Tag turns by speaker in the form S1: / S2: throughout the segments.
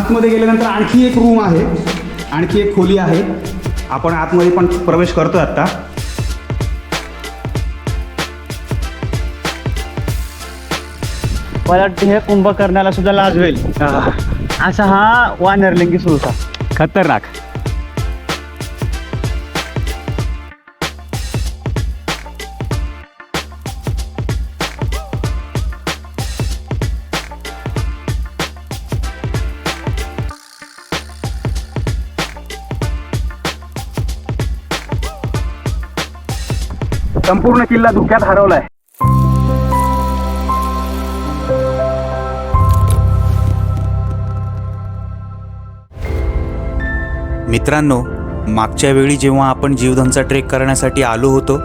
S1: आतमध्ये गेल्यानंतर आणखी एक रूम आहे, आणखी एक खोली आहे. आपण आतमध्ये पण प्रवेश करतोय आता.
S2: मला वाटतं हे कुंभकर्णाला सुद्धा लाजवेल असा हा वानरलिंगी सुळका.
S1: खतरनाक. संपूर्ण किल्ला धुक्यात हरवलाय.
S3: मित्रांनो, मागच्या वेळी जेव्हा आपण जीवधनचा ट्रेक करण्यासाठी आलो होतो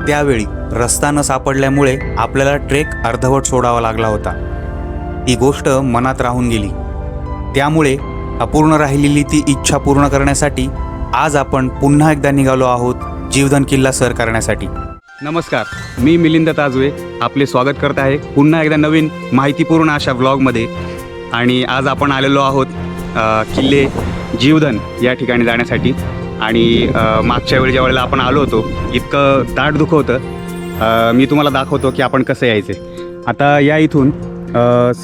S3: त्यावेळी रस्ता न सापडल्यामुळे आपल्याला ट्रेक अर्धवट सोडावा लागला होता. ती गोष्ट मनात राहून गेली. त्यामुळे अपूर्ण राहिलेली ती इच्छा पूर्ण करण्यासाठी आज आपण पुन्हा एकदा निघालो आहोत जीवधन किल्ला सर करण्यासाठी.
S1: नमस्कार, मी मिलिंद ताजवे आपले स्वागत करत आहे पुन्हा एकदा नवीन माहितीपूर्ण अशा व्लॉगमध्ये. आणि आज आपण आलेलो आहोत किल्ले जीवधन या ठिकाणी जाण्यासाठी. आणि मागच्या वेळी ज्या वेळेला आपण आलो होतो इतकं दाट धुकं होतं. मी तुम्हाला दाखवतो की आपण कसं यायचे. आता या इथून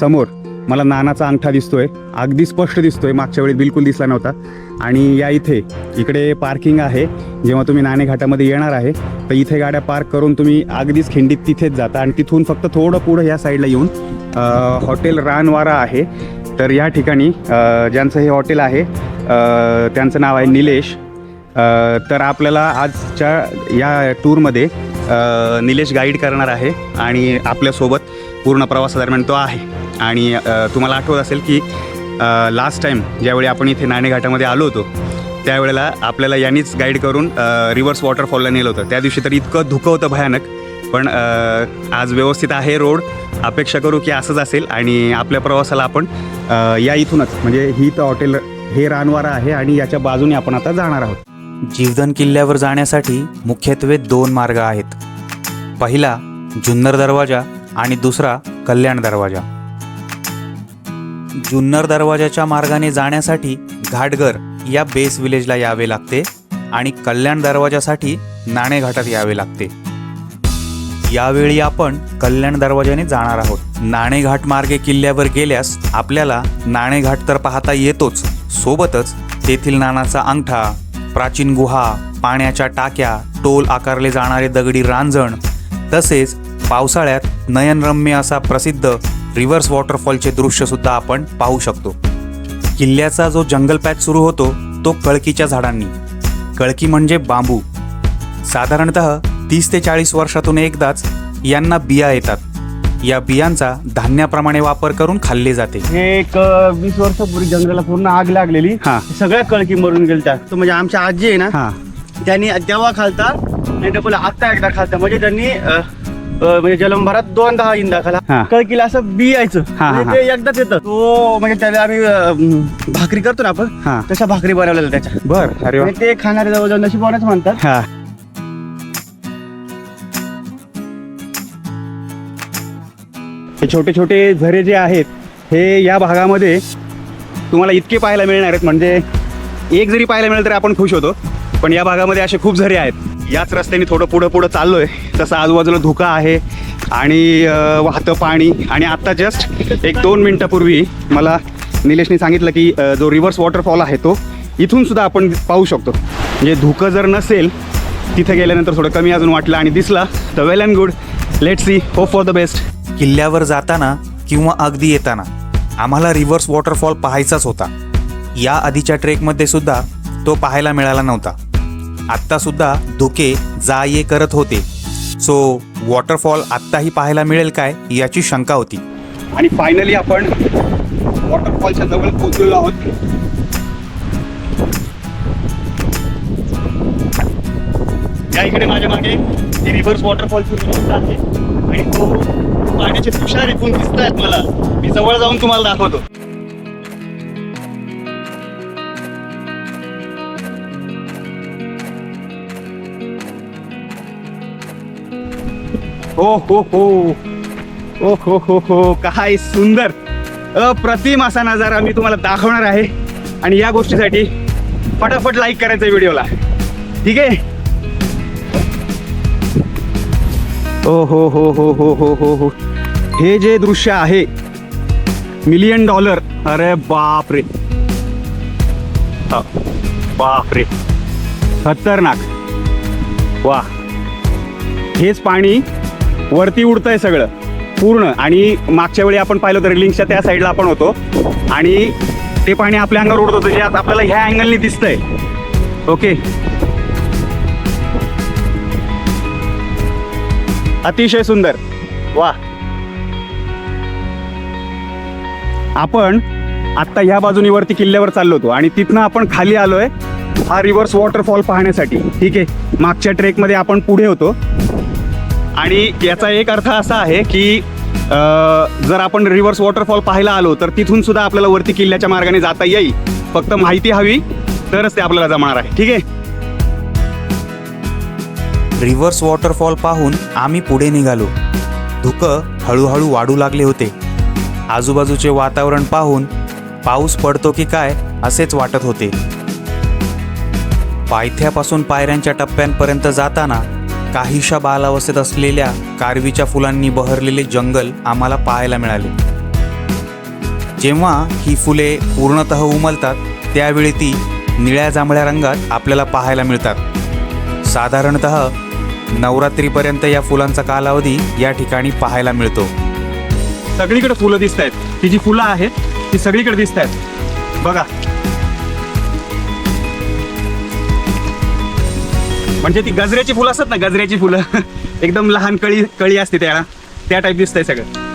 S1: समोर मला नानाचा अंगठा दिसतोय, अगदी स्पष्ट दिसतोय, मागच्या वेळी बिलकुल दिसला नव्हता. आणि या इकडे पार्किंग आहे. जेव्हा तुम्ही नाणे घाटामध्ये येणार आहे तर इथे गाड्या पार्क करून तुम्ही अगदीच खिंडीत तिथेच जाता. आणि तिथून फक्त थोडं पुढं या साईडला येऊन हॉटेल रानवारा आहे. तर या ठिकाणी ज्यांचं हे हॉटेल आहे त्यांचं नाव आहे निलेश. तर आपल्याला आजच्या या टूरमध्ये निलेश गाईड करणार आहे आणि आपल्यासोबत पूर्ण प्रवासादरम्यान तो आहे. आणि तुम्हाला आठवत असेल की लास्ट टाईम ज्यावेळी आपण इथे नाणेघाटामध्ये आलो होतो त्यावेळेला आपल्याला यांनीच गाईड करून रिव्हर्स वॉटरफॉलला नेलं होतं. त्या दिवशी तर इतकं धुकं होतं भयानक, पण आज व्यवस्थित आहे रोड. अपेक्षा करू की असंच असेल. आणि आपल्या प्रवासाला आपण या इथूनच म्हणजे ही तर हॉटेल हे रानवारा आहे आणि याच्या बाजूने आपण आता जाणार आहोत.
S3: जीवधन किल्ल्यावर जाण्यासाठी मुख्यत्वे 2 मार्ग आहेत. पहिला जुन्नर दरवाजा आणि दुसरा कल्याण दरवाजा. जुन्नर दरवाजाच्या मार्गाने जाण्यासाठी घाटघर या बेस विलेजला यावे लागते आणि कल्याण दरवाजासाठी नाणेघाटात यावे लागते. यावेळी आपण कल्याण दरवाजाने जाणार आहोत. नाणेघाट मार्गे किल्ल्यावर गेल्यास आपल्याला नाणेघाट तर पाहता येतोच, सोबतच तेथील नानाचा अंगठा, प्राचीन गुहा, पाण्याच्या टाक्या, टोल आकारले जाणारे दगडी रांजण, तसेच पावसाळ्यात नयनरम्य असा प्रसिद्ध रिव्हर्स वॉटरफॉलचे दृश्य सुद्धा आपण पाहू शकतो. किल्ल्याचा जो जंगल पॅच सुरू होतो तो कळकीच्या झाडांनी. कळकी म्हणजे बांबू. साधारणतः 30 ते 40 वर्षातून एकदाच यांना बिया येतात. या बियांचा धान्याप्रमाणे वापर करून खाल्ले जाते.
S2: हे एक 20 वर्षापूर्वी जंगलाला पूर्ण आग लागलेली, सगळ्या कळकी मरून गेल्या. तो म्हणजे आमच्या आजी आहे ना, त्यांनी तेव्हा खालता आणि डबल आता एकदा खालता. म्हणजे त्यांनी म्हणजे जलमभरात 2दा इंदा खाला. कळकीला असं बी यायचं ते एकदाच येतं. तो म्हणजे त्याला आम्ही भाकरी करतो ना आपण, तशा भाकरी बनवलेल्या त्याच्या.
S1: बरं, अरे वा.
S2: ते खाणारे जवळजवळ नशीबवानच म्हणतात.
S1: हे छोटे छोटे झरे जे आहेत हे या भागामध्ये तुम्हाला इतके पाहायला मिळणार आहेत, म्हणजे एक जरी पाहायला मिळालं तरी आपण खुश होतो. पण या भागामध्ये असे खूप झरे आहेत. याच रस्त्याने थोडं पुढं चाललोय तसं आजूबाजूला धुका आहे आणि वाहतं पाणी. आणि आत्ता जस्ट एक 2 मिनिटापूर्वी मला निलेशने सांगितलं की जो रिव्हर्स वॉटरफॉल आहे तो इथून सुद्धा आपण पाहू शकतो. म्हणजे धुकं जर नसेल तिथे गेल्यानंतर थोडं कमी अजून वाटलं आणि दिसला तर well and good. Let's see, hope for the best.
S3: किल्ल्यावर जाताना किंवा अगदी येताना आम्हाला रिव्हर्स वॉटरफॉल पाहायचाच होता. या आधीच्या ट्रेकमध्ये सुद्धा तो पाहायला मिळाला नव्हता. आत्तासुद्धा धुके जा ये करत होते. सो वॉटरफॉल आत्ताही पाहायला मिळेल काय याची शंका होती.
S1: आणि फायनली आपण वॉटरफॉलच्या जवळ पोहोचलेलो आहोत. या इकडे माझ्या मागे रिव्हर्स वॉटरफॉलची व्यवस्था आहे आणि तो पाण्याचे तुषार इथून दिसत आहेत मला. मी जवळ जाऊन तुम्हाला दाखवतो. हो हो हो, ओ हो हो हो, काय सुंदर. अप्रतिम असा नजारा मी तुम्हाला दाखवणार आहे आणि या गोष्टीसाठी फटाफट लाईक करायचं आहे व्हिडिओला, ठीक आहे? ओ हो हो हो हो हो हो हो, हे जे दृश्य आहे $1 मिलियन, अरे बाप रे, बाप रे, खतरनाक. वा, हेच पाणी वरती उडतंय सगळं पूर्ण. आणि मागच्या वेळी आपण पाहिलं तर रिलिंगच्या त्या साईडला आपण होतो आणि ते पाणी आपल्या अंगावर उडत होतं, जे आता आपल्याला ह्या अँगलने दिसतंय. ओके, अतिशय सुंदर. वा, आपण आत्ता ह्या बाजूनी वरती किल्ल्यावर चाललो होतो आणि तिथनं आपण खाली आलोय हा रिव्हर्स वॉटरफॉल पाहण्यासाठी, ठीक आहे? मागच्या ट्रेकमध्ये आपण पुढे होतो आणि याचा एक अर्थ असा आहे की जर आपण रिव्हर्स वॉटरफॉल पाहायला आलो तर तिथून सुद्धा आपल्याला वरती किल्ल्याच्या मार्गाने जाता येईल. फक्त माहिती हवी तरच ते आपल्याला जमणार आहे, ठीक आहे?
S3: रिव्हर्स वॉटरफॉल पाहून आम्ही पुढे निघालो. धुकं हळूहळू वाढू लागले होते. आजूबाजूचे वातावरण पाहून पाऊस पडतो की काय असेच वाटत होते. पायथ्यापासून पायऱ्यांच्या टप्प्यांपर्यंत जाताना काहीशा बालावस्थेत असलेल्या कारवीच्या फुलांनी बहरलेले जंगल आम्हाला पाहायला मिळाले. जेव्हा ही फुले पूर्णतः उमलतात त्यावेळी ती निळ्या जांभळ्या रंगात आपल्याला पाहायला मिळतात. साधारणतः नवरात्रीपर्यंत या फुलांचा कालावधी या ठिकाणी पाहायला मिळतो.
S1: सगळीकडे फुलं दिसत आहेत. ती जी फुलं आहेत ती सगळीकडे दिसत आहेत बघा. म्हणजे ती गजऱ्याची फुलं असतात ना, गजऱ्याची फुलं एकदम लहान कळी असते त्याला, त्या टाईप दिसतंय सगळं.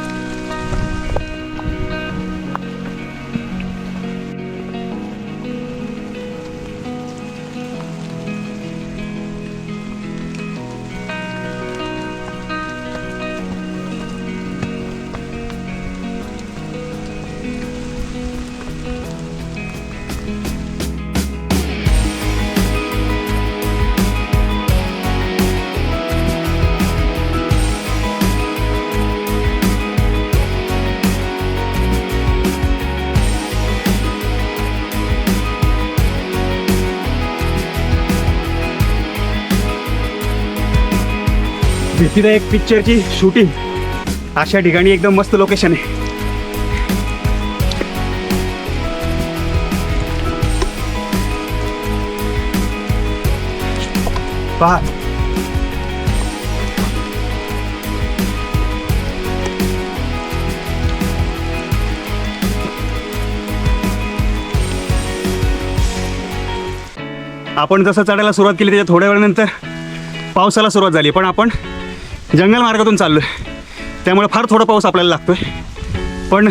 S1: भीतीदायक पिक्चरची शूटिंग अशा ठिकाणी एकदम मस्त लोकेशन आहे. पहा, आपण जसं चढायला सुरुवात केली त्याच्या थोड्या वेळानंतर पावसाला सुरुवात झाली. पण आपण जंगल मार्गातून चाललो आहे त्यामुळे फार थोडा पाऊस आपल्याला लागतोय, पण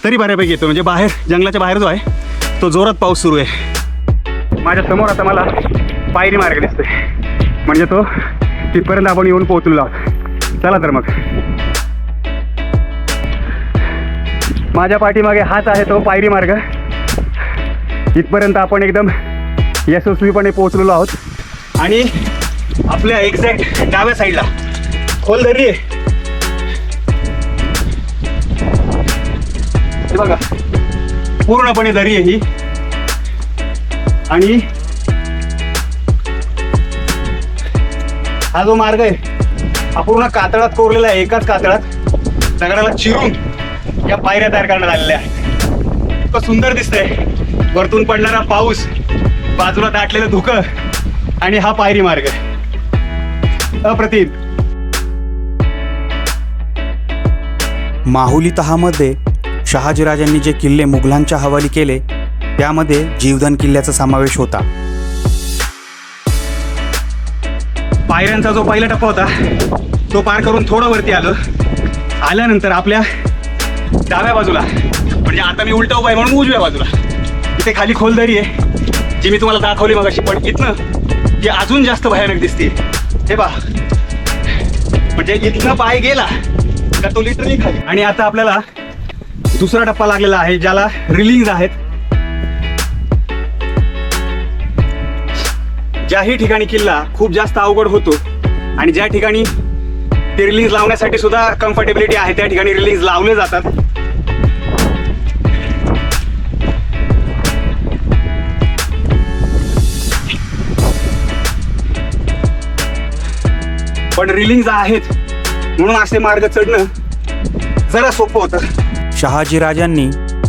S1: तरी बऱ्यापैकी येतो. म्हणजे बाहेर, जंगलाच्या बाहेर जो आहे तो जोरात पाऊस सुरू आहे. माझ्या समोर आता मला पायरी मार्ग दिसतोय, म्हणजे तो तिथपर्यंत आपण येऊन पोहोचलो आहोत. चला तर मग, माझ्या पाठीमागे हाच आहे तो पायरी मार्ग. इथपर्यंत आपण एकदम यशस्वीपणे पोहोचलेलो आहोत आणि आपल्या एक्झॅक्ट डाव्या साईडला खोल दरी आहे. हे बघा, पूर्णपणे दरी आहे ही. आणि हा जो मार्ग आहे हा पूर्ण कातळात कोरलेला आहे. एकाच कातळात दगडाला चिरून या पायऱ्या तयार करण्यात आलेल्या आहेत. इतकं सुंदर दिसतंय. वरतून पडणारा पाऊस, बाजूला दाटलेलं धुकं आणि हा पायरी मार्ग अप्रतिम.
S3: माहुली तहामध्ये शहाजीराजांनी जे किल्ले मुघलांच्या हवाली केले त्यामध्ये जीवधन किल्ल्याचा समावेश होता.
S1: पायऱ्यांचा जो पहिला टप्पा होता तो पार करून थोडं वरती आल्यानंतर आपल्या डाव्या बाजूला, म्हणजे आता मी उलटा उभा आहे म्हणून उजव्या बाजूला, इथे खाली खोल दरी आहे जी मी तुम्हाला दाखवली मगाशी. पण इथनं ती अजून जास्त भयानक दिसते. हे पहा, म्हणजे इथनं पाय गेला का तो लिटरली खाली. आणि आता आपल्याला दुसरा टप्पा लागलेला आहे ज्याला रिलिंग्स आहेत. ज्याही ठिकाणी किल्ला खूप जास्त अवघड होतो आणि ज्या ठिकाणी ते रिलिंग्स लावण्यासाठी सुद्धा कम्फर्टेबिलिटी आहे त्या ठिकाणी रिलिंग्स लावले जातात. पण रिलिंग्स आहेत म्हणून असे मार्ग चढणं जरा सोपं होतं.
S3: शहाजीराजांनी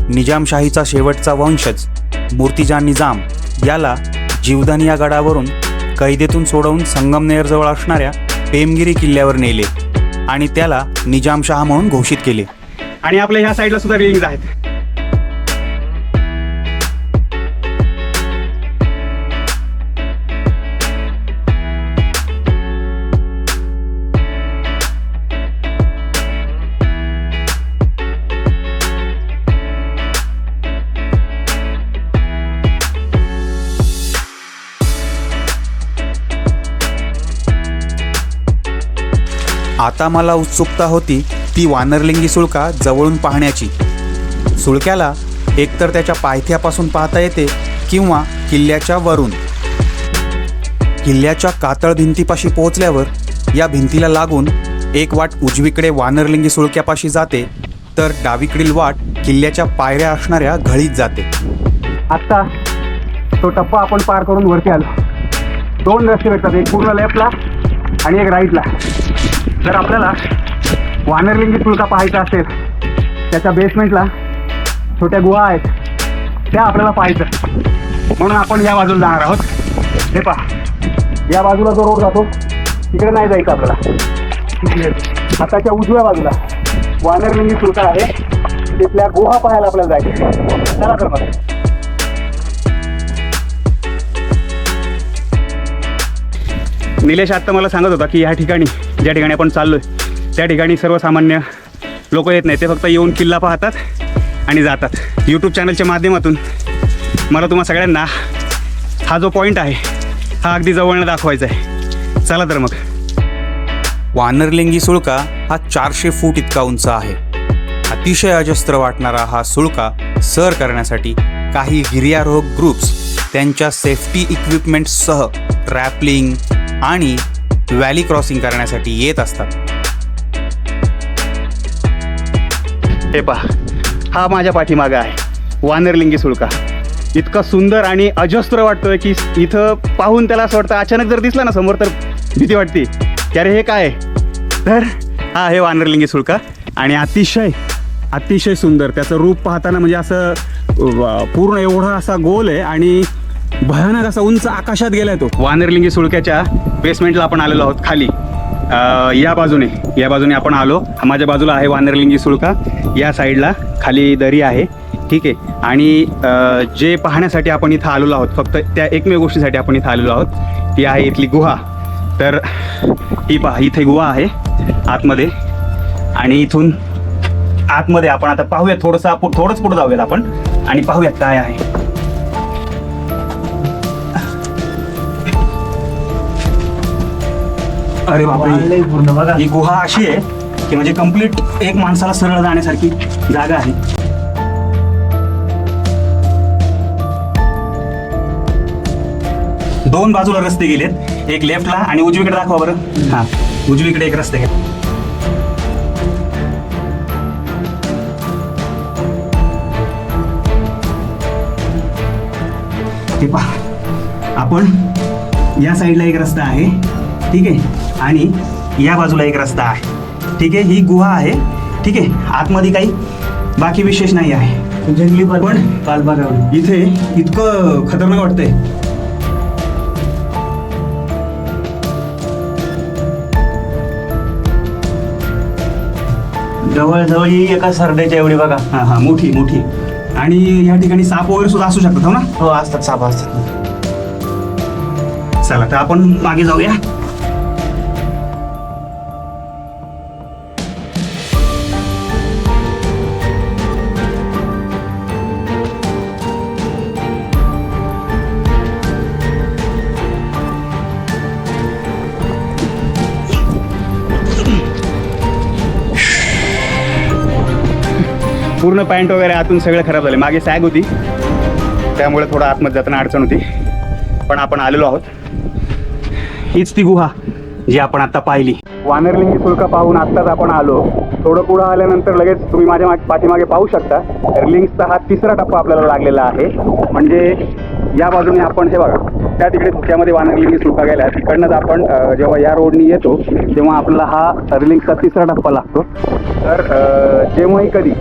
S3: निजामशाहीचा शेवटचा वंशज मूर्तिजान निजाम याला जीवधन या गडावरून कैदेतून सोडवून संगमनेरजवळ असणाऱ्या पेमगिरी किल्ल्यावर नेले आणि त्याला निजामशाह म्हणून घोषित केले.
S1: आणि आपल्या ह्या साईडला सुद्धा रिलिंग्स आहेत.
S3: आता मला उत्सुकता होती ती वानरलिंगी सुळका जवळून पाहण्याची. सुळक्याला एकतर त्याच्या पायथ्यापासून पाहता येते किंवा किल्ल्याच्या वरून. किल्ल्याच्या कातळ भिंतीपाशी पोहोचल्यावर या भिंतीला लागून एक वाट उजवीकडे वानरलिंगी सुळक्यापाशी जाते तर डावीकडील वाट किल्ल्याच्या पायऱ्या असणाऱ्या घळीत जाते.
S1: आत्ता तो टप्पा आपण पार करून वरती आलो. 2 रस्ते भेटतात, एक पूर्ण लेफ्टला आणि एक राईटला. जर आपल्याला वानरलिंगी सुळका पाहायचा असेल त्याच्या बेसमेंटला छोट्या गुहा आहेत, त्या आपल्याला पाहायचं म्हणून आपण या बाजूला जाणार आहोत. हे पहा, या बाजूला जो रोड जातो तिकडे नाही जायचं आपल्याला. हाताच्या उजव्या बाजूला वानरलिंगी सुळका आहे, तिथल्या गुहा पाहायला आपल्याला जायचं. चला तर मग. निलेश आत्ता मला सांगत होता की ह्या ठिकाणी ज्या ठिकाणी आपण चाललोय त्या ठिकाणी सर्वसामान्य लोक येत नाही, ते फक्त येऊन किल्ला पाहतात आणि जातात. यूट्यूब चॅनलच्या माध्यमातून मला तुम्हा सगळ्यांना हा जो पॉईंट आहे हा अगदी जवळनं दाखवायचा आहे. चला तर मग.
S3: वानरलिंगी सुळका हा 400 फूट इतका उंच आहे. अतिशय अजस्त्र वाटणारा हा सुळका सर करण्यासाठी काही गिर्यारोहक ग्रुप्स त्यांच्या सेफ्टी इक्विपमेंट्ससह रॅपलिंग आणि व्हॅली क्रॉसिंग करण्यासाठी येत असतात.
S1: हे पहा, हा माझ्या पाठीमागं आहे वानरलिंगी सुळका. इतका सुंदर आणि अजस्त्र वाटतोय की इथं पाहून त्याला असं वाटतं, अचानक जर दिसला ना समोर तर भीती वाटते की अरे हे काय आहे. तर हा आहे वानरलिंगी सुळका आणि अतिशय सुंदर. त्याचं रूप पाहताना म्हणजे असं पूर्ण एवढा असा गोल आहे आणि भयानक असा उंच आकाशात गेलाय तो. वानरलिंगी सुळक्याच्या बेसमेंटला आपण आलेलो आहोत खाली. या बाजूने आपण आलो. माझ्या बाजूला आहे वानरलिंगी सुळका, या साईडला खाली दरी आहे. ठीक आहे. आणि जे पाहण्यासाठी आपण इथं आलेलो आहोत, फक्त त्या एकमेव गोष्टीसाठी आपण इथं आलेलो आहोत, ती आहे इथली गुहा. तर ही पहा, इथे गुहा आहे आतमध्ये आणि इथून आतमध्ये आपण आता पाहूयात. थोडंच पुढे जाऊयात आपण आणि पाहूयात काय आहे. अरे बापरे,
S2: पूर्ण बघा.
S1: ही गुहा अशी आहे की म्हणजे कंप्लीट एक माणसाला सरळ जाण्यासारखी जागा आहे. दोन बाजूला रस्ते गेलेत, एक लेफ्टला आणि उजवीकडे दाखवा बरं. हां, उजवीकडे एक रस्ते गेले. ते पहा, आपण या साईडला एक रस्ता आहे. ठीक आहे. आणि या बाजूला एक रस्ता आहे. ठीक आहे. ही गुहा आहे. ठीक आहे. आतमध्ये काही बाकी विशेष नाही आहे.
S2: जंगली
S1: पण
S2: पालबागावर
S1: इथे इतकं खतरनाक वाटतंय.
S2: जवळ एका सरड्याच्या एवढी बघा.
S1: हा, मोठी. आणि या ठिकाणी साप वगैरे सुद्धा असू शकतात, हो ना?
S2: हो, असतात, साप असतात.
S1: चला तर आपण मागे जाऊया. पूर्ण पॅन्ट वगैरे आतून सगळं खराब झाले. मागे सॅग होती त्यामुळे थोडं आतमध्ये जाताना अडचण होती, पण आपण आलेलो आहोत. हीच ती गुहा जी आपण आता पाहिली. वानरलिंगी सुळका पाहून आत्ताच आपण आलो. थोडं पुढं आल्यानंतर लगेच तुम्ही माझ्या पाठीमागे पाहू शकता रिलिंग्सचा हा 3रा टप्पा आपल्याला लागलेला आहे. म्हणजे या बाजूने आपण हे बघा त्या तिकडे धुक्यामध्ये वानरलिंगी सुळका गेल्या तिकडनंच आपण जेव्हा या रोडनी येतो तेव्हा आपल्याला हा रिलिंगचा तिसरा टप्पा लागतो. तर जेव्हाही कधी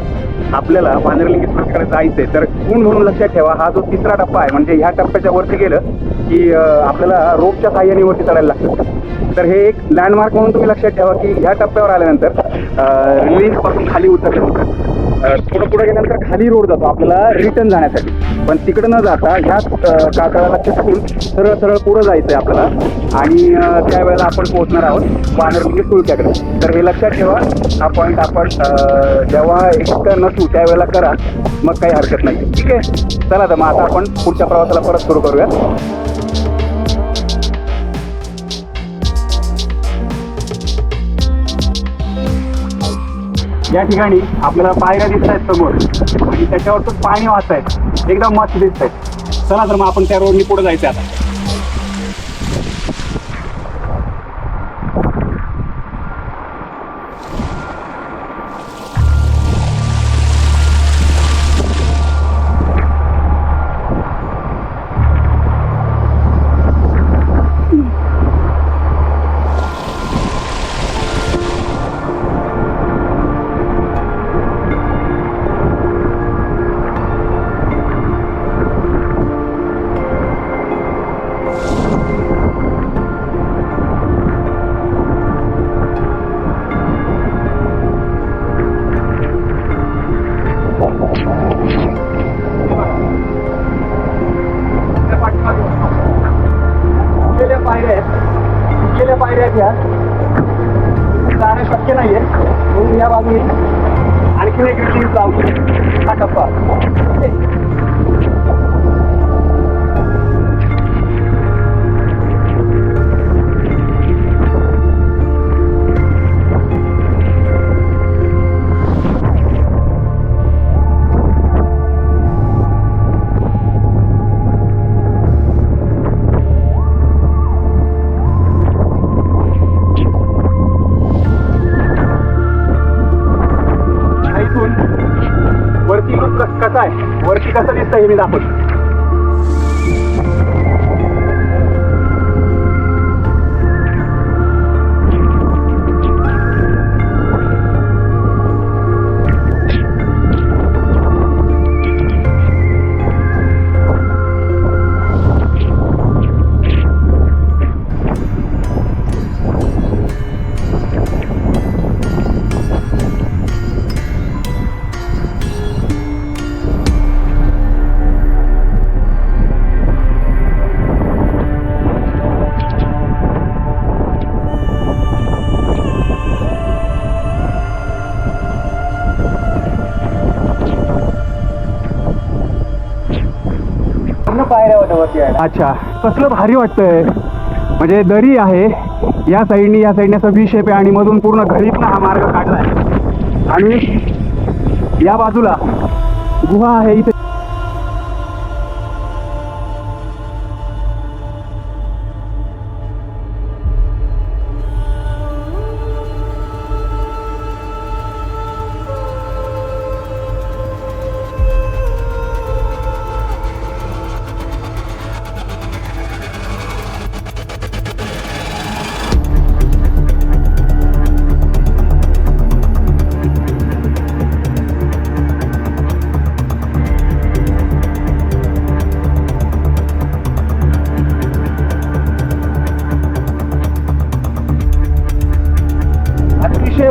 S1: आपल्याला वानरलिंगी सुळक्याकडे जायचंय तर खूण म्हणून लक्षात ठेवा, हा जो तिसरा टप्पा आहे म्हणजे ह्या टप्प्याच्या वरती गेलं की आपल्याला रोपच्या साह्याने वरती चढायला लागतं. तर हे एक लँडमार्क म्हणून तुम्ही लक्षात ठेवा की ह्या टप्प्यावर आल्यानंतर रिलिंगपासून खाली उतरल्यानंतर थोडं पुढे गेल्यानंतर खाली रोड जातो आपल्याला रिटर्न जाण्यासाठी, पण तिकडे न जाता ह्याच कातळाला चढून सरळ सरळ पुढं जायचं आहे आपल्याला आणि त्यावेळेला आपण पोहोचणार आहोत वानरलिंगी सुळक्याकडे. तर हे लक्षात ठेवा, हा पॉईंट आपण जेव्हा एकटं नसू त्यावेळेला करा, मग काही हरकत नाही. ठीक आहे, चला तर मग आता आपण पुढच्या प्रवासाला परत सुरू करूया. या ठिकाणी आपल्याला पायऱ्या दिसत आहेत समोर आणि त्याच्यावरच पाणी वाहत आहेत, एकदम मस्त दिसत आहेत. चला तर मग आपण त्या रोडनी पुढे जायचं आता. गेल्या पायऱ्या घ्या, जाणं शक्य नाहीये म्हणून या बाजूने आणखीन एक रिलिंग लावतो हा टप्पा. वरती कसं आहे, वरती कसं दिसतं हे मी दाखवतो. पायऱ्या होत्या वरती. अच्छा, कसलं भारी वाटतंय. म्हणजे दरी आहे या साईडनी असा व्ही शेप आहे आणि मधून पूर्ण घरीतनं हा मार्ग काढला आहे आणि या बाजूला गुहा आहे. इथे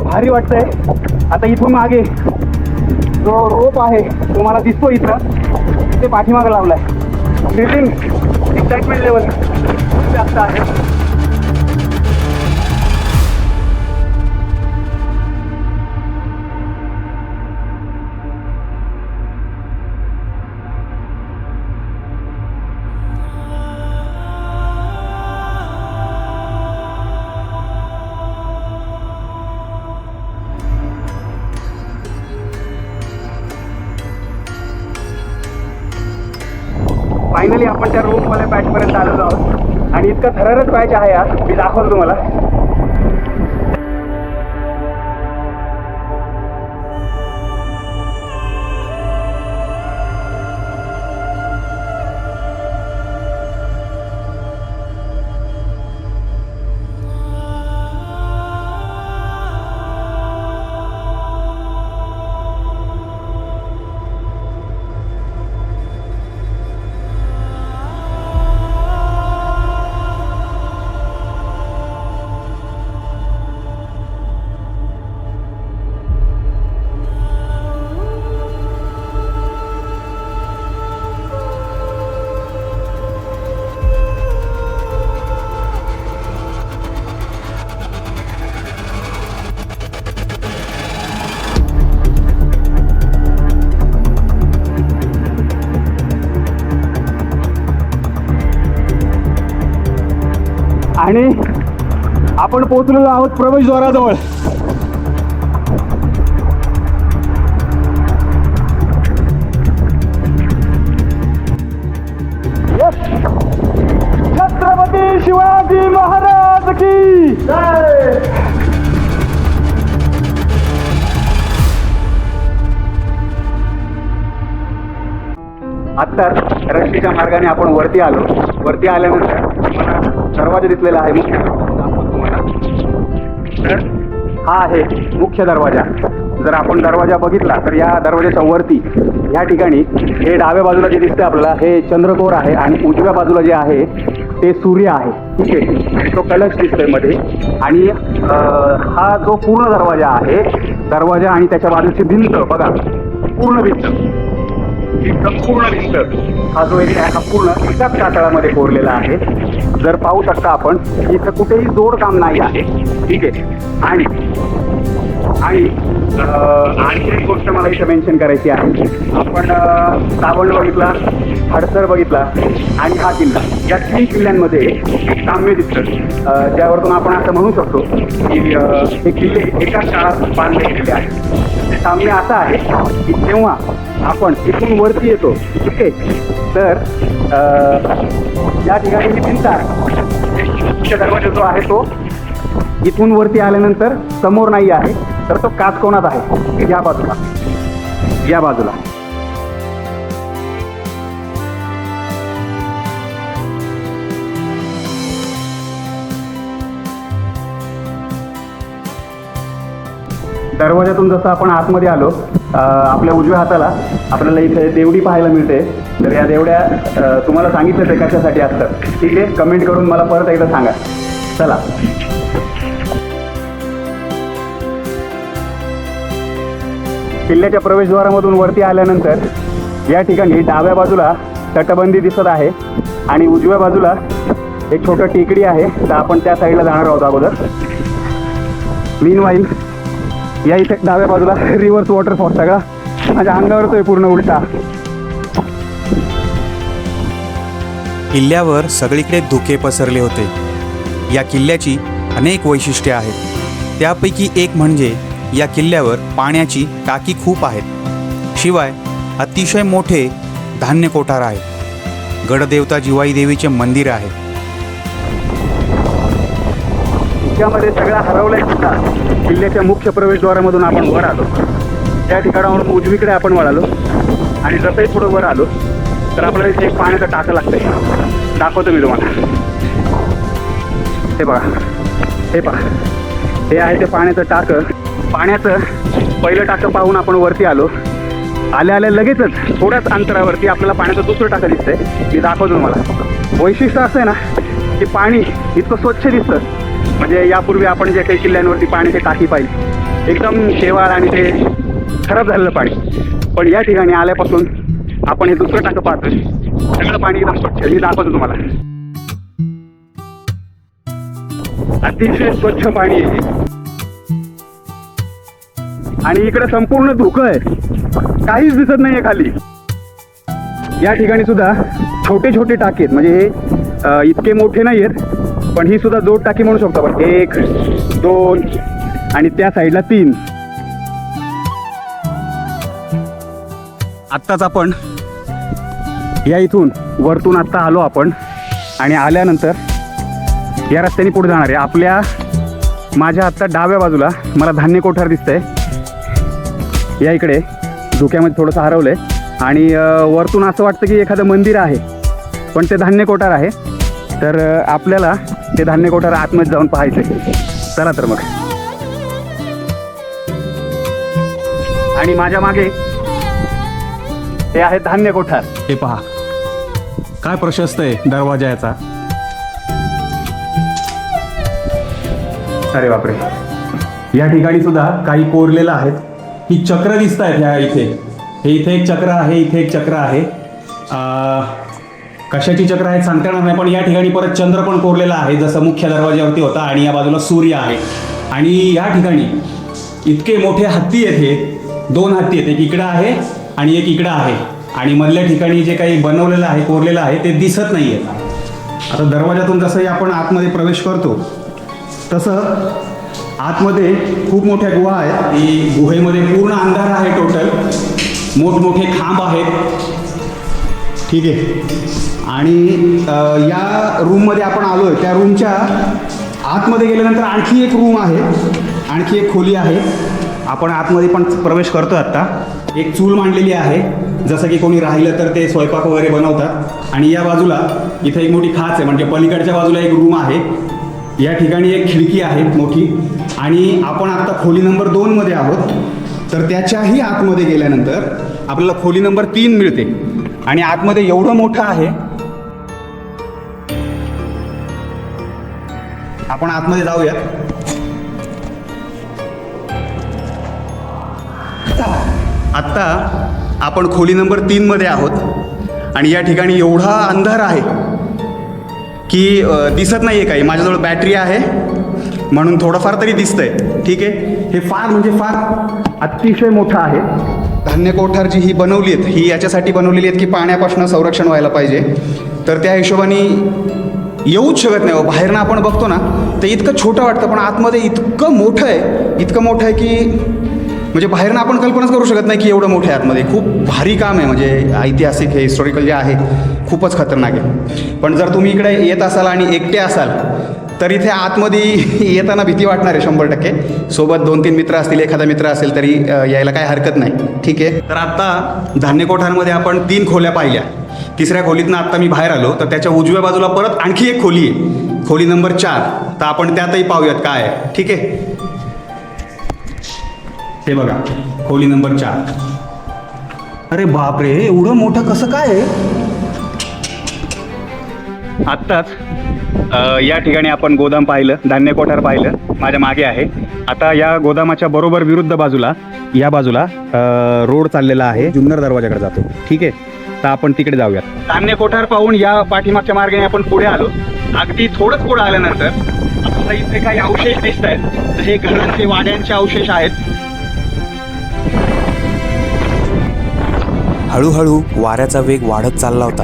S1: भारी वाटतंय. आता इथून मागे जो रोप आहे तुम्हाला दिसतो इथं, ते पाठीमागं लावलाय. थ्रिलिंग एक्साइटमेंट लेवल जास्त आहे. फायनली आपण त्या रोपवाल्या पॅचपर्यंत आलेलो आहोत आणि इतका थरारच पॅच आहे यार, मी दाखवतो तुम्हाला. आणि आपण पोहोचलेलो आहोत प्रवेशद्वाराजवळ. छत्रपती शिवाजी महाराज की जय. आता रस्त्याच्या मार्गाने आपण वरती आलो. वरती आल्यानंतर मला दरवाजा दिसलेला आहे मुख्य तुम्हाला. तर हा आहे मुख्य दरवाजा. जर आपण दरवाजा बघितला तर या दरवाजाच्या वरती या ठिकाणी हे डाव्या बाजूला जे दिसतंय आपल्याला हे चंद्रकोर आहे आणि उजव्या बाजूला जे आहे ते सूर्य आहे. ठीक आहे, तो कलश दिसतोय मध्ये. आणि हा जो पूर्ण दरवाजा आहे, दरवाजा आणि त्याच्या बाजूची भिंत बघा, पूर्ण भिंत, ही संपूर्ण भिंत, हा जो एरिया आहे हा पूर्ण एकाच कातळामध्ये कोरलेला आहे. जर पाहू शकता आपण इथं कुठेही जोडकाम नाही आहे. ठीक आहे. आणि आणखी एक गोष्ट मला इथं मेन्शन करायची आहे. आपण सावंड बघितला, हडसर बघितला आणि हा किल्ला, या 3 किल्ल्यांमध्ये एक साम्य दिसतं, ज्यावरून आपण असं म्हणू शकतो की हे किल्ले एकाच काळात बांधले गेलेले आहेत. ते साम्य असं आहे की जेव्हा आपण इथून वरती येतो, ठीक आहे, तर या ठिकाणी ही भिंत आहे, मुख्य दरवाजा जो आहे तो इथून वरती आल्यानंतर समोर नाही आहे, तर तो काचकोनात आहे, या बाजूला, या बाजूला. दरवाजातून जसं आपण आतमध्ये आलो, आपल्या उजव्या हाताला आपल्याला इथे देवडी पाहायला मिळते. तर या देवड्या तुम्हाला सांगितलं ते कशासाठी असतात, ठीक आहे, कमेंट करून मला परत एकदा सांगा. चला, किल्ल्याच्या प्रवेशद्वारामधून वरती आल्यानंतर या ठिकाणी डाव्या बाजूला तटबंदी दिसत आहे आणि उजव्या बाजूला एक छोटं टेकडी आहे. तर आपण त्या साईडला जाणार आहोत अगोदर. मीनवाईल या इथे डाव्या बाजूला रिव्हर्स वॉटरफॉल, सगळा माझ्या अंगावर तो पूर्ण उलटा.
S3: किल्ल्यावर सगळीकडे धुके पसरले होते. या किल्ल्याची अनेक वैशिष्ट्ये आहेत. त्यापैकी एक म्हणजे या किल्ल्यावर पाण्याची टाकी खूप आहेत. शिवाय अतिशय मोठे धान्य कोठार आहे. गडदेवता जिवाई देवीचे मंदिर आहे.
S1: त्यामध्ये सगळा हरवलाय सुद्धा. किल्ल्याच्या मुख्य प्रवेशद्वारामधून आपण वर आलो, त्या ठिकाणावरून उजवीकडे आपण वळालो आणि जसंही थोडं वर आलो तर आपल्याला इथे एक पाण्याचं टाकं लागतंय. दाखवतो मी तुम्हाला. हे बघा, हे पहा, हे आहे ते पाण्याचं टाकं. पाण्याचं पहिलं टाकं पाहून आपण वरती आलो. आल्या लगेचच थोड्याच अंतरावरती आपल्याला पाण्याचं दुसरं टाकं दिसतंय. मी दाखवतो तुम्हाला. वैशिष्ट्य असं आहे ना की पाणी इतकं स्वच्छ दिसतं, म्हणजे यापूर्वी आपण जे काही किल्ल्यांवरती पाण्याची टाकी पाहिली एकदम शेवाळ आणि ते खराब झालेलं पाणी. पण या ठिकाणी आल्यापासून आपण हे दुसरं टाकं पाहतोय, सगळं पाणी एकदम स्वच्छ. मी दाखवतो तुम्हाला. अतिशय स्वच्छ पाणी आहे आणि इकडे संपूर्ण धुकं आहे, काहीच दिसत नाहीये खाली. या ठिकाणी सुद्धा छोटे छोटे टाके आहेत, म्हणजे हे इतके मोठे नाही आहेत, पण ही सुद्धा जोड टाकी म्हणू शकतो आपण. 1, 2 आणि त्या साईडला 3. आत्ताच आपण या इथून वरतून आत्ता आलो आपण आणि आल्यानंतर या रस्त्याने पुढे जाणार आहे. माझ्या आत्ता डाव्या बाजूला मला धान्य कोठार दिसतंय. या इकडे धुक्यामध्ये थोडंसं हरवलंय आणि वरतून असं वाटतं की एखादं मंदिर आहे, पण ते धान्य कोठार आहे. तर आपल्याला ते धान्य कोठार आतमध्ये जाऊन पाहायचंय. चला तर मग. आणि माझ्या मागे हे आहे धान्य कोठार. हे पहा काय प्रशस्त आहे दरवाजा याचा. अरे बापरे, या ठिकाणी सुद्धा काही कोरलेलं आहेत. ही चक्र दिसत आहेत ह्या इथे. हे इथे एक चक्र आहे, इथे एक चक्र आहे. कशाची चक्र आहेत सांगता येणार नाही, पण या ठिकाणी परत चंद्र पण कोरलेला आहे जसं मुख्य दरवाज्यावरती होता. आणि या बाजूला सूर्य आहे. आणि या ठिकाणी इतके मोठे हत्ती आहेत. हे 2 हत्ती आहेत, एक इकडं आहे आणि एक इकडं आहे. आणि मधल्या ठिकाणी जे काही बनवलेलं आहे, कोरलेलं आहे, ते दिसत नाही आहे. आता दरवाजातून जसंही आपण आतमध्ये प्रवेश करतो तसं आतमध्ये खूप मोठ्या गुहा आहेत. ही गुहेमध्ये पूर्ण अंधार आहे. टोटल मोठमोठे खांब आहेत. ठीक आहे. आणि या रूममध्ये आपण आलो आहे, त्या रूमच्या आतमध्ये गेल्यानंतर आणखी एक रूम आहे, आणखी एक खोली आहे. आपण आतमध्ये पण प्रवेश करतो आत्ता. एक चूल मांडलेली आहे, जसं की कोणी राहिलं तर ते स्वयंपाक वगैरे बनवतात. आणि या बाजूला इथं एक मोठी खाच आहे, म्हणजे पलीकडच्या बाजूला एक रूम आहे. या ठिकाणी एक खिडकी आहे मोठी. आणि आपण आत्ता खोली नंबर 2मध्ये आहोत. तर त्याच्याही आतमध्ये गेल्यानंतर आपल्याला खोली नंबर 3 मिळते. आणि आतमध्ये एवढं मोठं आहे. आपण आतमध्ये जाऊयात. आत्ता आपण खोली नंबर 3मध्ये आहोत. आणि या ठिकाणी एवढा अंधार आहे की दिसत नाही आहे काही. माझ्याजवळ बॅटरी आहे म्हणून थोडंफार तरी दिसतंय. ठीक आहे. हे फार म्हणजे फार अतिशय मोठं आहे. धान्य कोठार जी ही बनवली आहेत, ही याच्यासाठी बनवलेली आहेत की पाण्यापासून संरक्षण व्हायला पाहिजे. तर त्या हिशोबाने येऊच शकत नाही. बाहेरनं आपण बघतो ना तर इतकं छोटं वाटतं, पण आतमध्ये इतकं मोठं आहे की म्हणजे बाहेरनं आपण कल्पनाच करू शकत नाही की एवढं मोठं आहे आतमध्ये. खूप भारी काम आहे, म्हणजे ऐतिहासिक हे हिस्टॉरिकल जे आहे खूपच खतरनाक आहे. पण जर तुम्ही इकडे येत असाल आणि एकटे असाल तर इथे आतमध्ये येताना भीती वाटणार आहे 100%. सोबत 2-3 मित्र असतील, एखादा मित्र असेल तरी यायला काय हरकत नाही. ठीक आहे. तर आत्ता धान्य कोठारमध्ये आपण 3 खोल्या पाहिल्या. तिसऱ्या खोलीतनं आत्ता मी बाहेर आलो, तर त्याच्या उजव्या बाजूला परत आणखी एक खोली आहे, खोली नंबर 4. तर आपण त्यातही पाहूयात काय आहे. ठीक आहे. हे बघा, खोली नंबर 4. अरे बापरे, एवढं मोठं कसं काय आहे. आत्ताच या ठिकाणी आपण गोदाम पाहिलं, धान्य कोठार पाहिलं, माझ्या मागे आहे. आता या गोदामाच्या बरोबर विरुद्ध बाजूला, या बाजूला रोड चाललेला आहे, जुन्नर दरवाजाकडे जातो. ठीक आहे. तर आपण तिकडे जाऊयात. धान्य कोठार पाहून या पाठीमागच्या मार्गाने आपण पुढे आलो. अगदी थोडंच पुढे आल्यानंतर आपल्याला इथे काही अवशेष दिसत आहेत. हे घरांचे, वाड्यांचे अवशेष आहेत.
S3: हळूहळू वाऱ्याचा वेग वाढत चालला होता.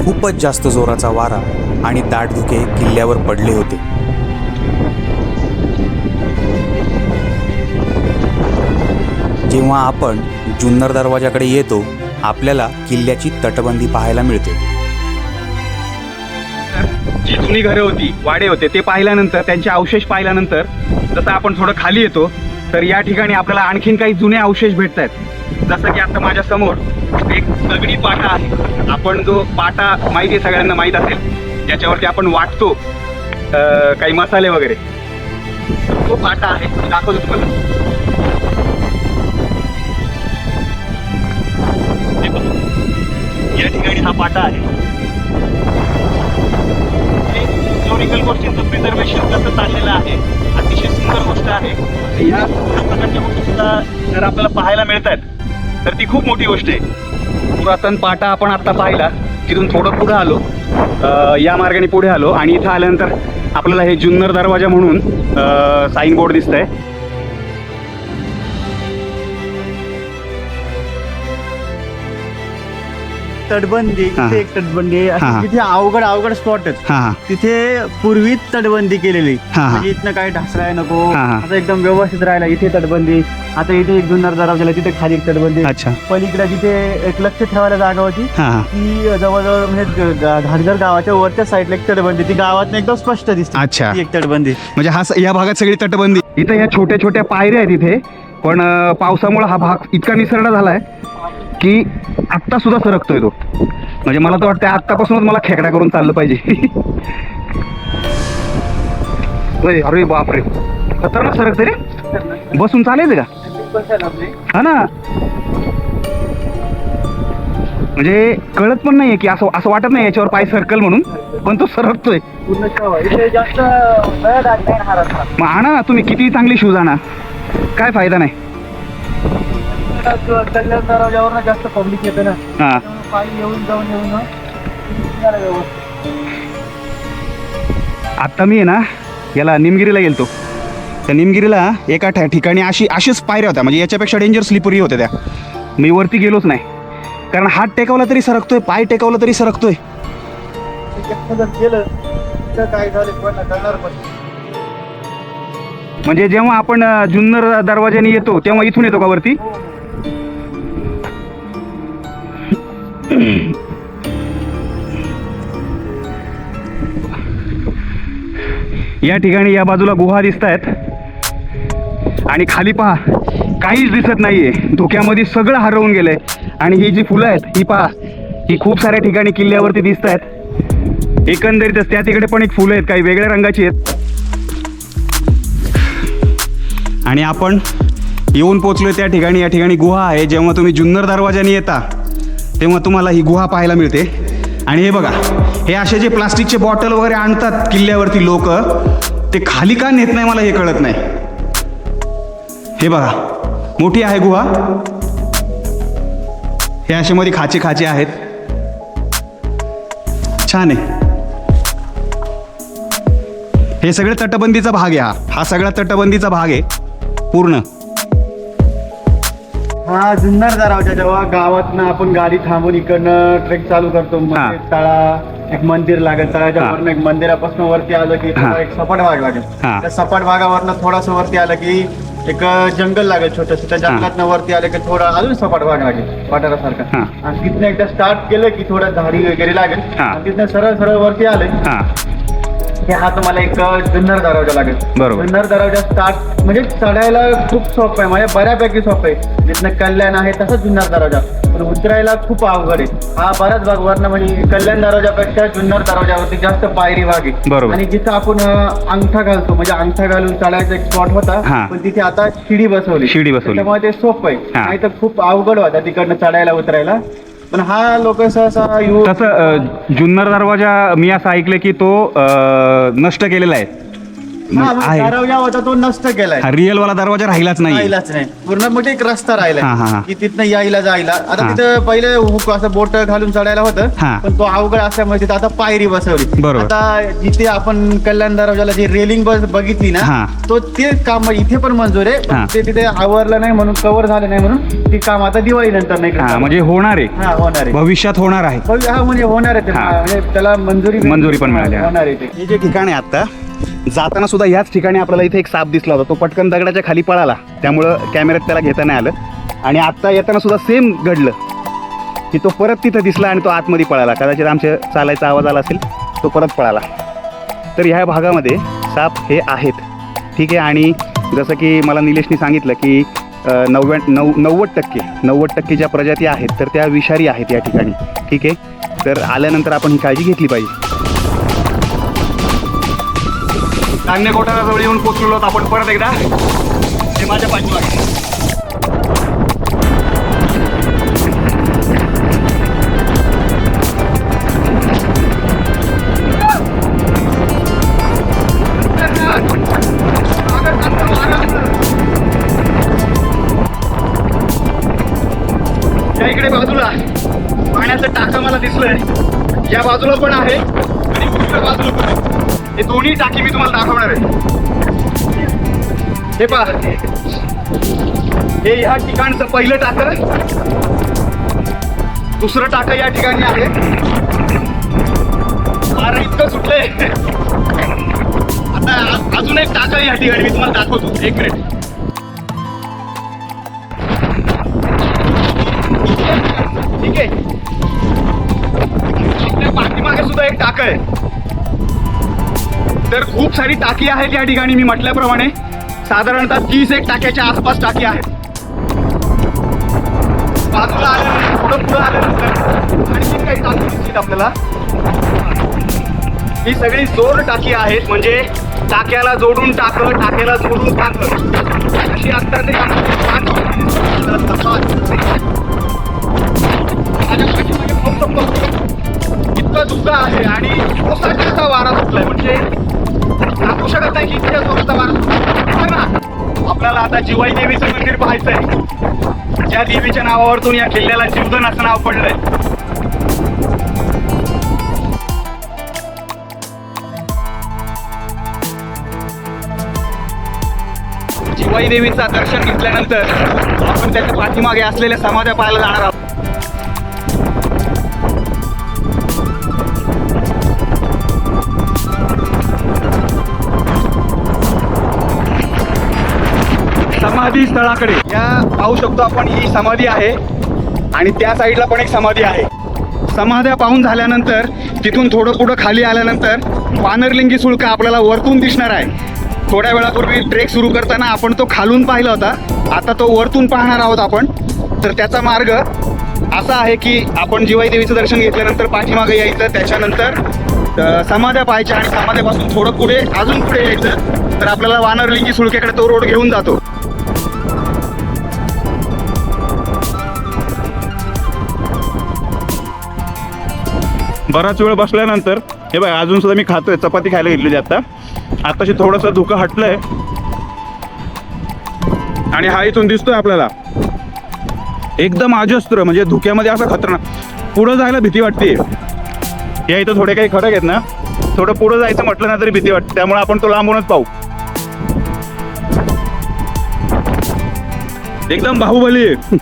S3: खूपच जास्त जोराचा वारा आणि दाट धुके किल्ल्यावर पडले होते. जेव्हा आपण जुन्नर दरवाजाकडे येतो, आपल्याला किल्ल्याची तटबंदी पाहायला मिळते.
S1: जी जुनी घरं होती, वाडे होते, ते पाहिल्यानंतर, त्यांचे अवशेष पाहिल्यानंतर जसं आपण थोडं खाली येतो तर या ठिकाणी आपल्याला आणखीन काही जुने अवशेष भेटत आहेत. जसं की आता माझ्या समोर एक दगडी पाटा आहे. आपण जो पाटा माहिती आहे, सगळ्यांना माहीत असेल, ज्याच्यावरती आपण वाटतो काही मसाले वगैरे, तो पाटा आहे. दाखवतो तुम्हाला. या ठिकाणी हा पाटा आहे. हिस्टॉरिकल गोष्टींचं प्रिझर्वेशन कसं चाललेलं आहे, अतिशय सुंदर गोष्ट आहे. या प्रकारच्या गोष्टी सुद्धा जर आपल्याला पाहायला मिळतात तर ती खूप मोठी गोष्ट आहे. पुरातन पाटा आपण आत्ता पाहिला. तिथून थोडं पुढे आलो, या मार्गाने पुढे आलो आणि इथं आल्यानंतर आपल्याला हे जुन्नर दरवाजा म्हणून साईन बोर्ड दिसत आहे.
S2: तटबंदी, इथे एक तटबंदी आहे.
S1: हा.
S2: तिथे अवघड स्पॉट आहेत. तिथे पूर्वी तटबंदी केलेली, म्हणजे इथनं काही ढासळाय नको, आता एकदम व्यवस्थित राहायला इथे तटबंदी. आता इथे एक जुन्नर दरवाजाला, तिथे खाली एक तटबंदी. पलीकडे जिथे एक लक्ष ठेवायला जागा होती, ती जवळजवळ म्हणजे घाटघर गावाच्या वरच्या साईडला एक तटबंदी, ती गावात एकदम स्पष्ट दिसते.
S1: अच्छा.
S2: ती एक तटबंदी
S1: म्हणजे हा या भागात सगळी तटबंदी. इथं या छोट्या छोट्या पायऱ्या आहेत इथे, पण पावसामुळे हा भाग इतका निसरडा झालाय की आत्ता सुद्धा सरकतोय तो. म्हणजे मला तर वाटतं आत्तापासूनच मला खेकडा करून चाललं पाहिजे. अरे बापरे, खतरनाक सरकते रे. बसून चालेल का? हा ना, म्हणजे कळत पण नाहीये की असं असं वाटत नाही याच्यावर पाय सरकल म्हणून, पण तो सरकतोय. मग आणा ना तुम्ही, किती चांगली शूज आणा, काय फायदा नाही.
S2: कल्याण दरवाजावर जास्त पब्लिक येते ना,
S1: हा.
S2: पायी येऊन जाऊन
S1: आत्ता मी आहे ना याला निमगिरीला गेलतो. त्या निमगिरीला एका ठिकाणी अशीच पायऱ्या होत्या, म्हणजे याच्यापेक्षा डेंजर स्लिपरी होत्या त्या. मी वरती गेलोच नाही, कारण हात टेकवला तरी सरकतोय, पाय टेकवला तरी सरकतोय.
S2: एकटं जर गेलं तर काय झालं कोणाला कळणार पण.
S1: म्हणजे जेव्हा आपण जुन्नर दरवाजाने येतो तेव्हा इथून येतो का वरती? या ठिकाणी या बाजूला गुहा दिसत आहेत आणि खाली पहा काहीच दिसत नाहीये. धुक्यामध्ये सगळं हरवून गेलंय. आणि ही जी फुलं आहेत ही पहा, ही खूप साऱ्या ठिकाणी किल्ल्यावरती दिसत आहेत. एकंदरीतच त्या तिकडे पण एक फुलं आहेत, काही वेगळ्या रंगाची आहेत. आणि आपण येऊन पोचलोय त्या ठिकाणी. या ठिकाणी गुहा आहे. जेव्हा तुम्ही जुन्नर दरवाजाने येता तेव्हा तुम्हाला ही गुहा पाहायला मिळते. आणि हे बघा, हे असे जे प्लास्टिकचे बॉटल वगैरे आणतात किल्ल्यावरती लोक, ते खाली का नेत नाही मला हे कळत नाही. हे बघा, मोठी आहे गुहा. हे असे मध्ये खाचे खाचे आहेत. छान आहे. हे सगळे तटबंदीचा भाग आहे. हा सगळा तटबंदीचा भाग आहे पूर्ण.
S2: हा जुन्नर दरवाजा जेव्हा गावातनं आपण गाडी थांबून इकडनं ट्रेक चालू करतो,
S1: हा.
S2: तळा एक मंदिर लागेल, तळाच्या
S1: हा.
S2: वरनं एक मंदिरापासून वरती आलं की
S1: हा.
S2: एक सपाट भाग लागेल.
S1: हा.
S2: त्या सपाट भागावरनं थोडंसं वरती आलं की एक जंगल लागेल छोटस. त्या जंगलातनं वरती आलं की थोडा अजून सपाट भाग लागेल वाटारासारखा.
S1: हा.
S2: आणि तिथनं एकदा स्टार्ट केलं की थोडं झाडी वगैरे लागेल.
S1: हा.
S2: आणि तिथनं सरळ सरळ वरती आले
S1: हां
S2: की हा तुम्हाला एक जुन्नर दरवाजा लागेल.
S1: बरोबर.
S2: जुन्नर दरवाजा स्टार्ट म्हणजे चढायला खूप सोपं आहे, म्हणजे बऱ्यापैकी सोपं आहे. जिथनं कल्याण आहे तसंच जुन्नर दरवाजा, पण उतरायला खूप अवघड आहे. हा बराच भाग वरनं म्हणजे कल्याण दरवाजापेक्षा जुन्नर दरवाजावरती जास्त पायरी भाग आहे.
S1: बरोबर.
S2: आणि जिथं आपण अंगठा घालतो, म्हणजे अंगठा घालून चढायचा एक स्पॉट
S1: हा.
S2: होता, पण तिथे आता शिडी बसवली. त्यामुळे ते सोपं आहे.
S1: हा.
S2: नाही तर खूप अवघड होता तिकडनं चढायला उतरायला. पण हा लोक सहसा
S1: तसं जुन्नर दरवाजा मी असं ऐकलं की तो नष्ट केलेला आहे. आहे.
S2: दरवाजा होता तो नष्ट केलाय.
S1: रिअल वाला दरवाजा राहिलाच नाही.
S2: राहिलाच नाही. पूर्ण म्हणजे एक रस्ता
S1: हा, हा, हा.
S2: राहिला की तिथनं यायला जायला. आता
S1: हा.
S2: तिथं पहिले हुक असं बोट घालून चढायला होतं,
S1: हा.
S2: पण तो अवघड असल्यामुळे तिथं आता पायरी बसवली.
S1: बरोबर.
S2: आता जिथे आपण कल्याण दरवाजाला जी रेलिंग बस बघितली
S1: हा.
S2: ना, तो ते काम इथे पण मंजूर आहे,
S1: हा.
S2: पण ते तिथे आवरलं नाही म्हणून, कव्हर झालं नाही म्हणून ते काम आता दिवाळी नंतर नाही
S1: हा, म्हणजे होणार आहे.
S2: हा होणार आहे.
S1: भविष्यात होणार आहे.
S2: हा म्हणजे होणार आहे ते.
S1: हा.
S2: म्हणजे त्याला मंजुरी
S1: पण मिळाली.
S2: होणार आहे ते.
S1: हे जे ठिकाण आहे आता जाताना सुद्धा याच ठिकाणी आपल्याला इथे एक साप दिसला होता. तो पटकन दगडाच्या खाली पळाला, त्यामुळं कॅमेऱ्यात त्याला घेता नाही आलं. आणि आत्ता येताना सुद्धा सेम घडलं की तो परत तिथं दिसला आणि तो आतमध्ये पळाला. कदाचित आमच्या चालायचा आवाज आला असेल, तो परत पळाला. तर ह्या भागामध्ये साप हे आहेत. ठीक आहे. आणि जसं की मला निलेशनी सांगितलं की 90% ज्या प्रजाती आहेत तर त्या विषारी आहेत या ठिकाणी. ठीक आहे. तर आल्यानंतर आपण ही काळजी घेतली पाहिजे. कान्यकोटाजवळ येऊन पोचलेलो आहोत आपण परत एकदा. हे माझ्या पाठीमागे. या इकडे बाजूला पाण्याचं टाकं मला दिसलंय. या बाजूला पण आहे आणि उजव्या बाजूला पण आहे. हे दोन्ही टाकी मी तुम्हाला दाखवणार आहे. हे पहा, हे ह्या ठिकाणचं पहिलं टाकं, दुसरं टाकं या ठिकाणी आहे. वारं इतकं सुटलंय. आता अजून एक टाकं या ठिकाणी मी तुम्हाला दाखवतो. एक मिनिट. ठीक आहे. आपल्या पाठीमागे सुद्धा एक टाकं आहे. तर खूप सारी टाकी आहेत या ठिकाणी. मी म्हटल्याप्रमाणे साधारणतः 30 एक टाक्याच्या आसपास टाकी आहेत. बाजूला आल्यानंतर थोडं पुढं आल्यानंतर आणखी काही टाकी दिसतील आपल्याला. ही सगळी जोड टाकी आहेत, म्हणजे टाक्याला जोडून टाकं, टाक्याला जोडून टाकं अशी असतात. ते इतकं धुकं आहे आणि ओसाट्याचा वारा सुटलाय, म्हणजे सांगू शकत नाही की इतक्या जोराचा वारा सुटला. आपल्याला आता जिवाई देवीचं मंदिर पाहायचंय, ज्या देवीच्या नावावरतून या किल्ल्याला जीवधन असं नाव पडलंय. जिवाई देवीचं दर्शन घेतल्यानंतर आपण त्याच्या पाठीमागे असलेल्या समाध्या पाहायला जाणार आहोत. समाधी स्थळाकडे. या पाहू शकतो आपण, ही समाधी आहे आणि त्या साईडला पण एक समाधी आहे. समाध्या पाहून झाल्यानंतर तिथून थोडं पुढं खाली आल्यानंतर वानरलिंगी सुळका आपल्याला वरतून दिसणार आहे. थोड्या वेळापूर्वी ट्रेक सुरू करताना आपण तो खालून पाहिला होता, आता तो वरतून पाहणार आहोत आपण. तर त्याचा मार्ग असा आहे की आपण जिवाई देवीचं दर्शन घेतल्यानंतर पाठीमागे यायचं, त्याच्यानंतर समाध्या पाहायच्या आणि समाध्यापासून थोडं पुढे अजून पुढे यायचं, तर आपल्याला वानरलिंगी सुळक्याकडे तो रोड घेऊन जातो. बराच वेळ बसल्यानंतर हे बघा, अजून सुद्धा मी खातोय, चपाती खायला घेतलेली आताशी थोडंसं धुकं हटलंय आणि हा इथून दिसतोय आपल्याला एकदम अजस्त्र, म्हणजे धुक्यामध्ये असं खतरनाक. पुढं जायला भीती वाटते. या इथं थोडे काही खडक आहेत ना, थोडं पुढं जायचं म्हटलं ना तरी भीती वाटते, त्यामुळे आपण तो लांबूनच पाहू. एकदम बाहुबली आहे.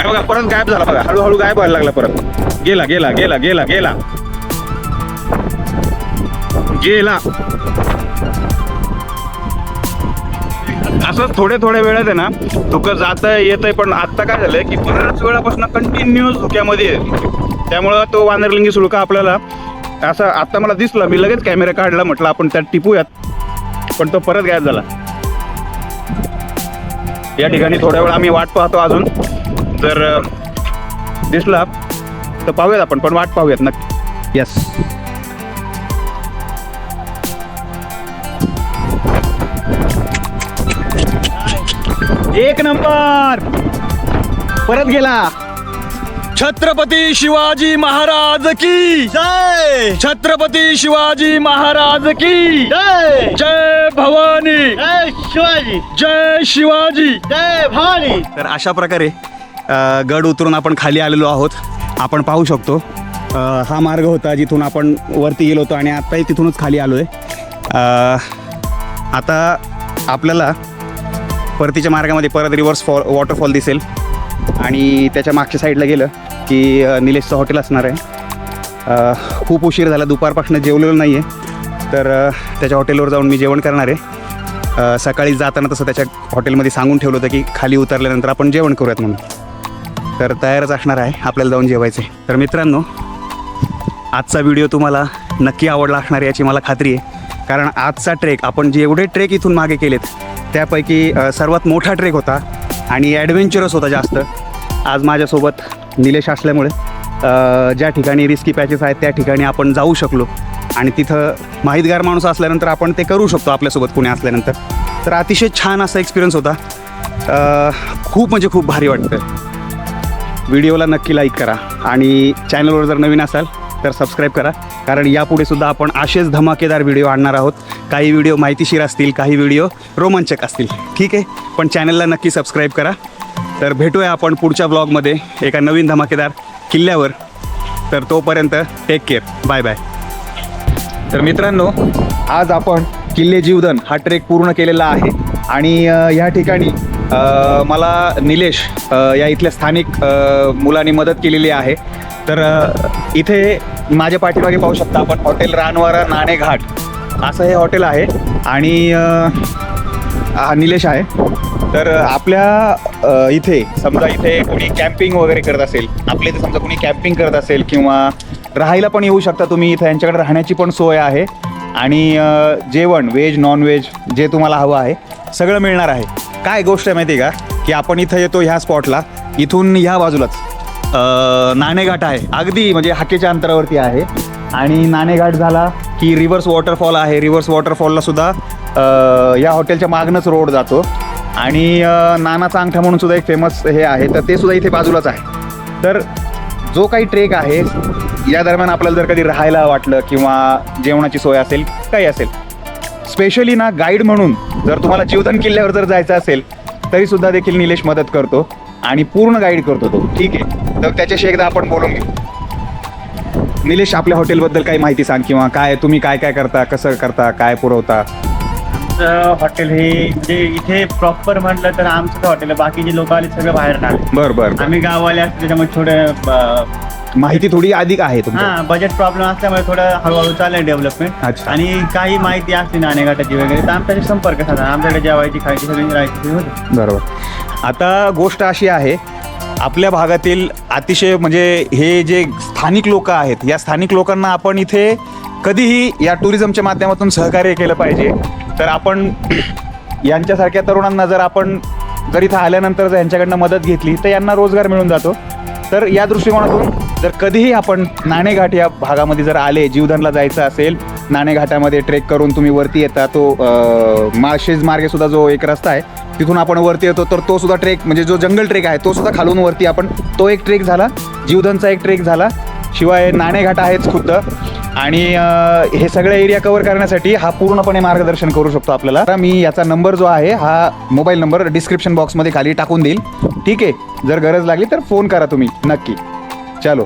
S1: बघा परत गायब झाला, बघा हळूहळू गायब व्हायला लागला, परत गेला गेला गेला गेला गेला गेला. असं थोड्या थोड्या वेळात आहे ना धुकं जातं येतंय, पण आत्ता काय झालंय की बऱ्याच वेळापासून कंटिन्युअस धुक्यामध्ये आहे. त्यामुळं तो वानरलिंगी सुळका आपल्याला असं आत्ता मला दिसला, मी लगेच कॅमेरा काढला, म्हटलं आपण त्यात टिपूयात, पण तो परत गायब झाला. या ठिकाणी थोड्या वेळ आम्ही वाट पाहतो, अजून जर दिसला तर पाहूयात आपण, पण वाट पाहूयात नक्की. यस, एक नंबर, परत गेला. छत्रपती शिवाजी महाराज की
S2: जय,
S1: छत्रपती शिवाजी महाराज की
S2: जय,
S1: जय भवानी,
S2: जय शिवाजी,
S1: जय शिवाजी,
S2: जय भवानी. तर अशा प्रकारे गड उतरून आपण खाली आलेलो आहोत. आपण पाहू शकतो हा मार्ग होता जिथून आपण वरती गेलो होतो आणि आत्ताही तिथूनच खाली आलो आहे. आता आपल्याला परतीच्या मार्गामध्ये परत रिव्हर्स वॉटरफॉल दिसेल आणि त्याच्या मागच्या साईडला गेलं की निलेशचं हॉटेल असणार आहे. खूप उशीर झाला, दुपारपासून जेवलेलो नाही आहे, तर त्याच्या हॉटेलवर जाऊन मी जेवण करणार आहे. सकाळी जाताना तसं त्याच्या हॉटेलमध्ये सांगून ठेवलं होतं की खाली उतरल्यानंतर आपण जेवण करूयात म्हणून, तर तयारच असणार आहे आपल्याला जाऊन जेवायचं आहे. तर मित्रांनो, आजचा व्हिडिओ तुम्हाला नक्की आवडला असणार याची मला खात्री आहे, कारण आजचा ट्रेक आपण जेवढे ट्रेक इथून मागे केलेत त्यापैकी सर्वात मोठा ट्रेक होता आणि ॲडव्हेंचरस होता जास्त. आज माझ्यासोबत निलेश असल्यामुळे ज्या ठिकाणी रिस्की पॅचेस आहेत त्या ठिकाणी आपण जाऊ शकलो आणि तिथं माहितगार माणूस असल्यानंतर आपण ते करू शकतो आपल्यासोबत पुणे असल्यानंतर. तर अतिशय छान असा एक्सपिरियन्स होता. खूप म्हणजे खूप भारी वाटतं. व्हिडिओला नक्की लाईक करा आणि चॅनलवर जर नवीन असाल तर सबस्क्राईब करा, कारण यापुढे सुद्धा आपण असेच धमाकेदार व्हिडिओ आणणार आहोत. काही व्हिडिओ माहितीशीर असतील, काही व्हिडिओ रोमांचक असतील, ठीक आहे, पण चॅनलला नक्की सबस्क्राईब करा. तर भेटूया आपण पुढच्या ब्लॉगमध्ये एका नवीन धमाकेदार किल्ल्यावर. तर तोपर्यंत टेक केअर, बाय बाय. तर मित्रांनो, आज आपण किल्ले जीवधन हा ट्रेक पूर्ण केलेला आहे आणि ह्या ठिकाणी मला निलेश या इथल्या स्थानिक मुलांनी मदत केलेली आहे. तर इथे माझ्या पाठीमागे पाहू शकता आपण हॉटेल रानवारा नाणेघाट असं हे हॉटेल आहे आणि हा निलेश आहे. तर आपल्या इथे समजा इथे कोणी कॅम्पिंग वगैरे करत असेल, आपल्या इथे समजा कोणी कॅम्पिंग करत असेल किंवा राहायला पण येऊ शकता तुम्ही. इथं यांच्याकडे राहण्याची पण सोय आहे आणि जेवण व्हेज नॉन व्हेज जे तुम्हाला हवं आहे सगळं मिळणार आहे. काय गोष्ट आहे माहिती आहे का, की आपण इथं येतो ह्या स्पॉटला, इथून ह्या बाजूलाच नाणेघाट आहे, अगदी म्हणजे हाकेच्या अंतरावरती आहे. आणि नाणेघाट झाला की रिव्हर्स वॉटरफॉल आहे. रिव्हर्स वॉटरफॉलला सुद्धा या हॉटेलच्या मागनंच रोड जातो आणि नानाचा अंगठा म्हणून सुद्धा एक फेमस हे आहे, तर ते सुद्धा इथे बाजूलाच आहे. तर जो काही ट्रेक आहे या दरम्यान आपल्याला जर कधी राहायला वाटलं किंवा जेवणाची सोय असेल, काही असेल, स्पेशली ना गाईड म्हणून जर तुम्हाला जीवधन किल्ल्यावर जर जायचं असेल तरी सुद्धा देखील निलेश मदत करतो आणि पूर्ण गाईड करतो तो, ठीक आहे. तर त्याच्याशी एकदा आपण बोलून घेऊ. निलेश, आपल्या हॉटेलबद्दल काही माहिती सांग, किंवा काय तुम्ही काय काय करता, कसं करता, काय पुरवता.
S4: हॉटेल हे म्हणजे इथे प्रॉपर म्हटलं तर आमचं हॉटेल आहे, बाकीचे लोक आले सगळे बाहेर आले.
S1: बरं बरं.
S4: आम्ही गाववाले असतो त्याच्यामुळे थोडे
S1: माहिती थोडी अधिक आहे तुमच्या.
S2: हा बजेट प्रॉब्लेम असल्यामुळे थोडं हळूहळू चाललंय डेव्हलपमेंट.
S1: अच्छा.
S2: आणि काही माहिती असली नाणेघाटाची वगैरे तर आमच्याशी संपर्क साधा. आमच्याकडे जेवायची खायची सगळी राहायची होती.
S1: बरोबर. आता गोष्ट अशी आहे, आपल्या भागातील अतिशय म्हणजे हे जे स्थानिक लोक आहेत, या स्थानिक लोकांना आपण इथे कधीही या टुरिझमच्या माध्यमातून सहकार्य केलं पाहिजे. तर आपण यांच्यासारख्या तरुणांना जर आपण जर इथं आल्यानंतर जर यांच्याकडनं मदत घेतली तर यांना रोजगार मिळून जातो. तर या दृष्टिकोनातून जर कधीही आपण नाणेघाट या भागामध्ये जर आले, जीवधनला जायचं असेल, नाणेघाटामध्ये ट्रेक करून तुम्ही वरती येता, तो माळशेज मार्गे सुद्धा जो एक रस्ता आहे तिथून आपण वरती येतो, तर तो सुद्धा ट्रेक म्हणजे जो जंगल ट्रेक आहे तो सुद्धा खालून वरती आपण, तो एक ट्रेक झाला, जीवधनचा एक ट्रेक झाला, शिवाय नाणेघाट आहेच खुद्द. आणि हे सगळे एरिया कव्हर करण्यासाठी हा पूर्णपणे मार्गदर्शन करू शकतो आपल्याला. तर मी याचा नंबर जो आहे, हा मोबाईल नंबर डिस्क्रिप्शन बॉक्समध्ये खाली टाकून देईल. ठीक आहे, जर गरज लागली तर फोन करा तुम्ही नक्की. चलो.